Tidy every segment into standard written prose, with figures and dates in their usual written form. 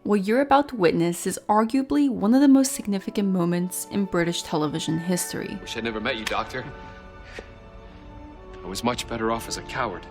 What you're about to witness is arguably one of the most significant moments in British television history. Wish I'd never met you, Doctor. I was much better off as a coward.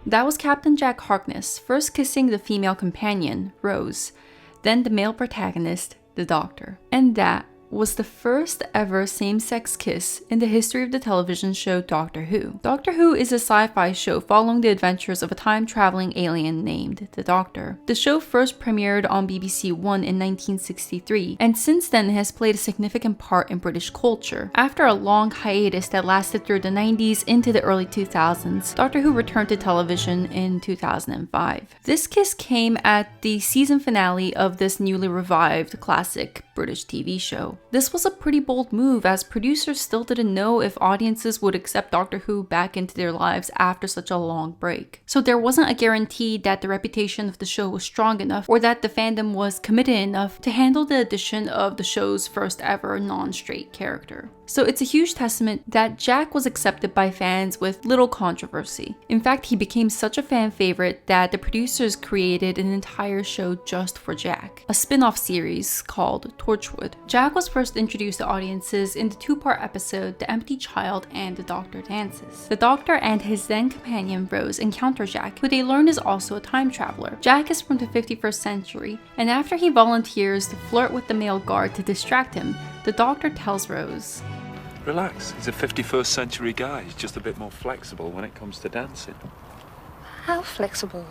That was Captain Jack Harkness first kissing the female companion, Rose, then the male protagonist, the Doctor. And that was the first ever same-sex kiss in the history of the television show Doctor Who. Doctor Who is a sci-fi show following the adventures of a time-traveling alien named the Doctor. The show first premiered on BBC One in 1963, and since then has played a significant part in British culture. After a long hiatus that lasted through the 90s into the early 2000s, Doctor Who returned to television in 2005. This kiss came at the season finale of this newly revived classic British TV show. This was a pretty bold move, as producers still didn't know if audiences would accept Doctor Who back into their lives after such a long break. So there wasn't a guarantee that the reputation of the show was strong enough or that the fandom was committed enough to handle the addition of the show's first ever non-straight character. So it's a huge testament that Jack was accepted by fans with little controversy. In fact, he became such a fan favorite that the producers created an entire show just for Jack, a spin-off series called Torchwood. Jack was first introduced to audiences in the two-part episode The Empty Child and The Doctor Dances. The Doctor and his then companion Rose encounter Jack, who they learn is also a time traveler. Jack is from the 51st century, and after he volunteers to flirt with the male guard to distract him, the Doctor tells Rose, "Relax, he's a 51st century guy. He's just a bit more flexible when it comes to dancing." How flexible?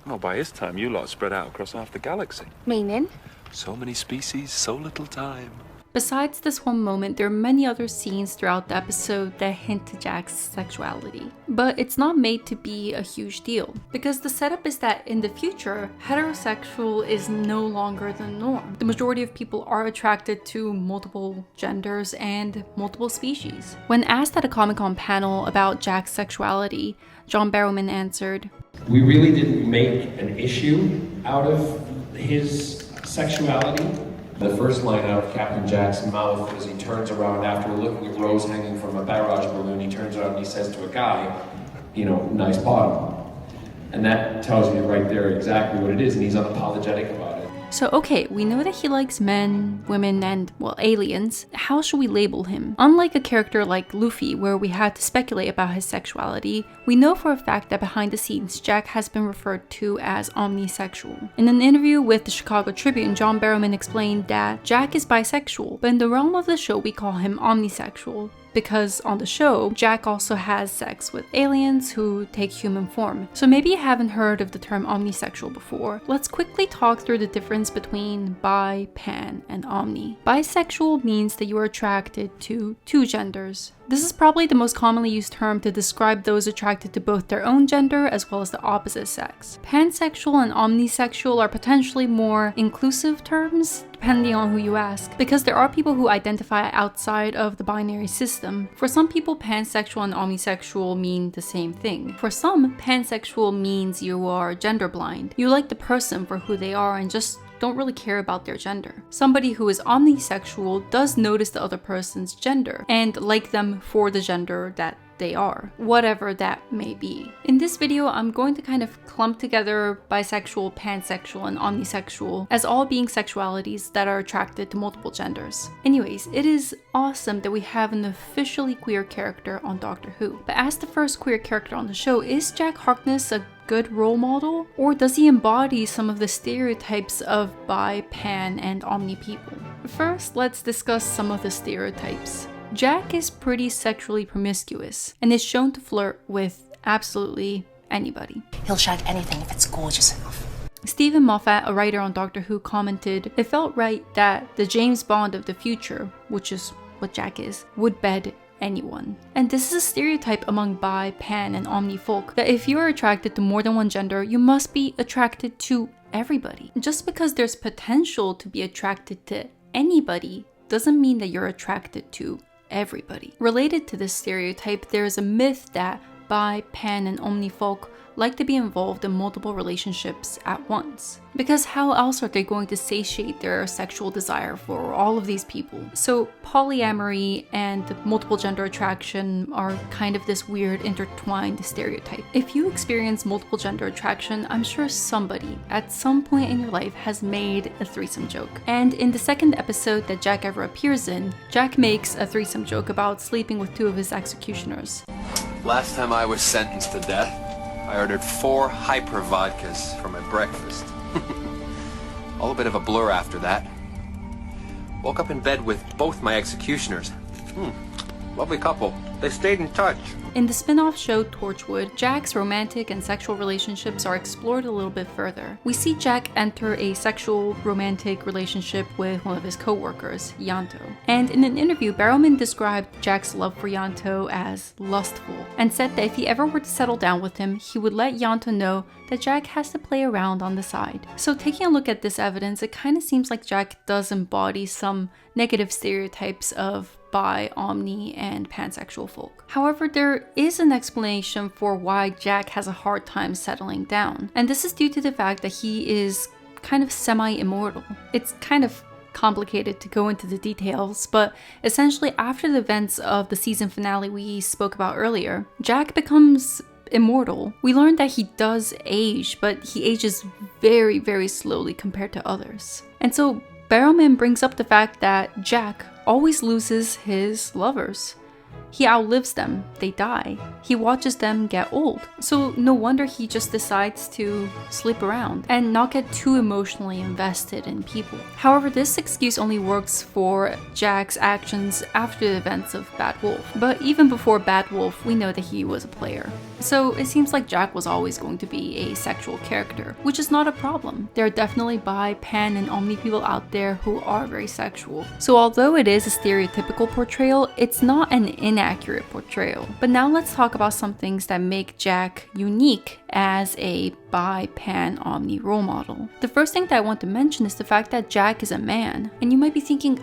Well, by his time, you lot spread out across half the galaxy. Meaning? So many species, so little time. Besides this one moment, there are many other scenes throughout the episode that hint to Jack's sexuality. But it's not made to be a huge deal, because the setup is that in the future, heterosexual is no longer the norm. The majority of people are attracted to multiple genders and multiple species. When asked at a Comic-Con panel about Jack's sexuality, John Barrowman answered, "We really didn't make an issue out of his sexuality. The first line out of Captain Jack's mouth is he turns around after looking at Rose hanging from a barrage balloon, he turns around and he says to a guy, nice bottom." And that tells you right there exactly what it is, and he's unapologetic about it. So okay, we know that he likes men, women, and, well, aliens. How should we label him? Unlike a character like Luffy, where we had to speculate about his sexuality, we know for a fact that behind the scenes, Jack has been referred to as omnisexual. In an interview with the Chicago Tribune, John Barrowman explained that Jack is bisexual, but in the realm of the show, we call him omnisexual, because on the show, Jack also has sex with aliens who take human form. So maybe you haven't heard of the term omnisexual before. Let's quickly talk through the difference between bi, pan, and omni. Bisexual means that you are attracted to two genders. This is probably the most commonly used term to describe those attracted to both their own gender as well as the opposite sex. Pansexual and omnisexual are potentially more inclusive terms, depending on who you ask, because there are people who identify outside of the binary system. For some people, pansexual and omnisexual mean the same thing. For some, pansexual means you are gender blind. You like the person for who they are and just don't really care about their gender. Somebody who is omnisexual does notice the other person's gender and like them for the gender that they are, whatever that may be. In this video, I'm going to kind of clump together bisexual, pansexual, and omnisexual as all being sexualities that are attracted to multiple genders. Anyways, it is awesome that we have an officially queer character on Doctor Who. But as the first queer character on the show, is Jack Harkness a good role model? Or does he embody some of the stereotypes of bi, pan, and omni people? First, let's discuss some of the stereotypes. Jack is pretty sexually promiscuous and is shown to flirt with absolutely anybody. He'll shag anything if it's gorgeous enough. Stephen Moffat, a writer on Doctor Who, commented, "It felt right that the James Bond of the future, which is what Jack is, would bed anyone." And this is a stereotype among bi, pan, and omni folk, that if you are attracted to more than one gender, you must be attracted to everybody. Just because there's potential to be attracted to anybody doesn't mean that you're attracted to everybody. Related to this stereotype, there is a myth that bi, pan, and omni folk like to be involved in multiple relationships at once. Because how else are they going to satiate their sexual desire for all of these people? So polyamory and multiple gender attraction are kind of this weird intertwined stereotype. If you experience multiple gender attraction, I'm sure somebody at some point in your life has made a threesome joke. And in the second episode that Jack ever appears in, Jack makes a threesome joke about sleeping with 2 of his executioners. Last time I was sentenced to death, I ordered 4 hyper vodkas for my breakfast. All a bit of a blur after that. Woke up in bed with both my executioners. Lovely couple. They stayed in touch. In the spin-off show Torchwood, Jack's romantic and sexual relationships are explored a little bit further. We see Jack enter a sexual romantic relationship with one of his co-workers, Yanto. And in an interview, Barrowman described Jack's love for Yanto as lustful, and said that if he ever were to settle down with him, he would let Yanto know that Jack has to play around on the side. So taking a look at this evidence, it kind of seems like Jack does embody some negative stereotypes of bi, omni, and pansexual folk. However, there is an explanation for why Jack has a hard time settling down, and this is due to the fact that he is kind of semi-immortal. It's kind of complicated to go into the details, but essentially after the events of the season finale we spoke about earlier, Jack becomes immortal. We learned that he does age, but he ages very, very slowly compared to others. And so Barrowman brings up the fact that Jack always loses his lovers. He outlives them, they die. He watches them get old. So no wonder he just decides to sleep around and not get too emotionally invested in people. However, this excuse only works for Jack's actions after the events of Bad Wolf. But even before Bad Wolf, we know that he was a player. So it seems like Jack was always going to be a sexual character, which is not a problem. There are definitely bi, pan, and omni people out there who are very sexual. So although it is a stereotypical portrayal, it's not an inaccurate portrayal. But now let's talk about some things that make Jack unique as a bi, pan, omni role model. The first thing that I want to mention is the fact that Jack is a man. And you might be thinking,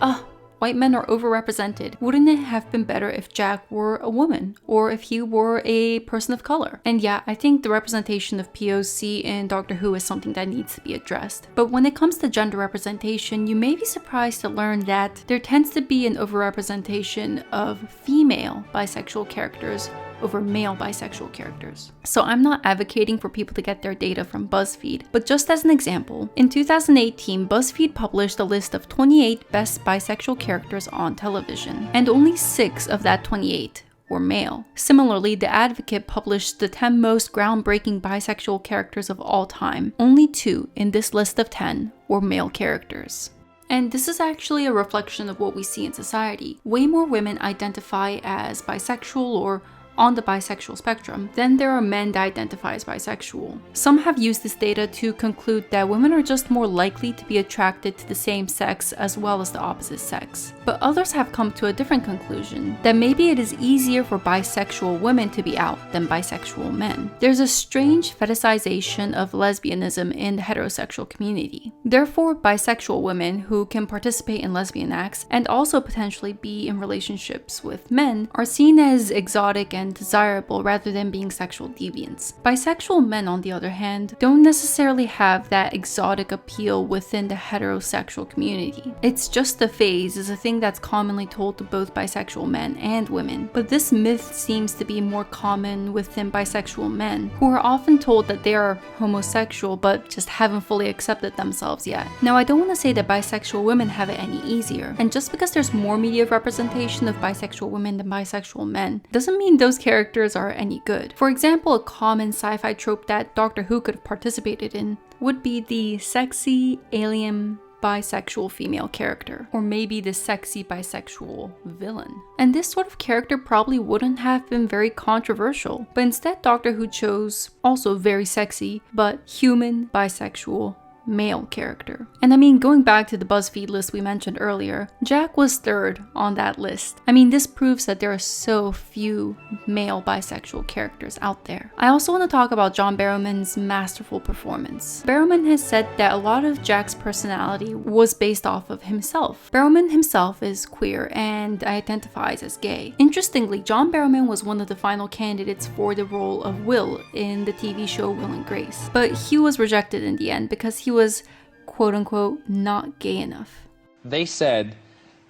white men are overrepresented. Wouldn't it have been better if Jack were a woman or if he were a person of color? And yeah, I think the representation of POC in Doctor Who is something that needs to be addressed. But when it comes to gender representation, you may be surprised to learn that there tends to be an overrepresentation of female bisexual characters over male bisexual characters. So I'm not advocating for people to get their data from BuzzFeed, but just as an example, in 2018, BuzzFeed published a list of 28 best bisexual characters on television, and only 6 of that 28 were male. Similarly, The Advocate published the 10 most groundbreaking bisexual characters of all time. Only 2 in this list of 10 were male characters. And this is actually a reflection of what we see in society. Way more women identify as bisexual or on the bisexual spectrum than there are men that identify as bisexual. Some have used this data to conclude that women are just more likely to be attracted to the same sex as well as the opposite sex. But others have come to a different conclusion, that maybe it is easier for bisexual women to be out than bisexual men. There's a strange fetishization of lesbianism in the heterosexual community. Therefore, bisexual women who can participate in lesbian acts and also potentially be in relationships with men are seen as exotic and desirable rather than being sexual deviants. Bisexual men, on the other hand, don't necessarily have that exotic appeal within the heterosexual community. It's just a phase, is a thing that's commonly told to both bisexual men and women. But this myth seems to be more common within bisexual men, who are often told that they are homosexual but just haven't fully accepted themselves yet. Now, I don't want to say that bisexual women have it any easier, and just because there's more media representation of bisexual women than bisexual men doesn't mean those characters are any good. For example, a common sci-fi trope that Doctor Who could have participated in would be the sexy alien bisexual female character, or maybe the sexy bisexual villain. And this sort of character probably wouldn't have been very controversial, but instead Doctor Who chose also very sexy but human bisexual male character. And I mean, going back to the BuzzFeed list we mentioned earlier, Jack was third on that list. I mean, this proves that there are so few male bisexual characters out there. I also want to talk about John Barrowman's masterful performance. Barrowman has said that a lot of Jack's personality was based off of himself. Barrowman himself is queer and identifies as gay. Interestingly, John Barrowman was one of the final candidates for the role of Will in the TV show Will and Grace, but he was rejected in the end because he was quote-unquote not gay enough. They said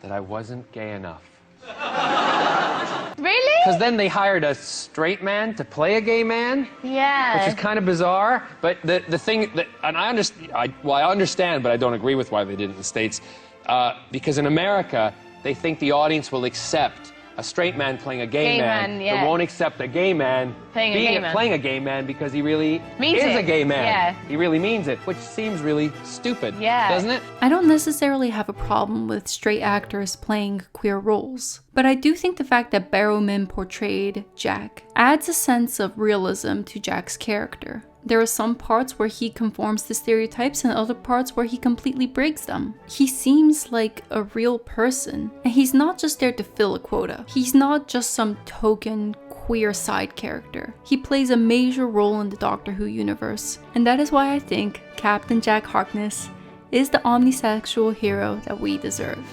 that I wasn't gay enough. Really? Because then they hired a straight man to play a gay man. Yeah. Which is kind of bizarre. But the thing that, and I understand, but I don't agree with why they did it in the States. Because in America, they think the audience will accept a straight man playing a gay man, yeah. but won't accept a gay man playing a gay man because he really is a gay man. Yeah. He really means it, which seems really stupid, doesn't it? I don't necessarily have a problem with straight actors playing queer roles, but I do think the fact that Barrowman portrayed Jack adds a sense of realism to Jack's character. There are some parts where he conforms to stereotypes and other parts where he completely breaks them. He seems like a real person, and he's not just there to fill a quota. He's not just some token queer side character. He plays a major role in the Doctor Who universe, and that is why I think Captain Jack Harkness is the omnisexual hero that we deserve.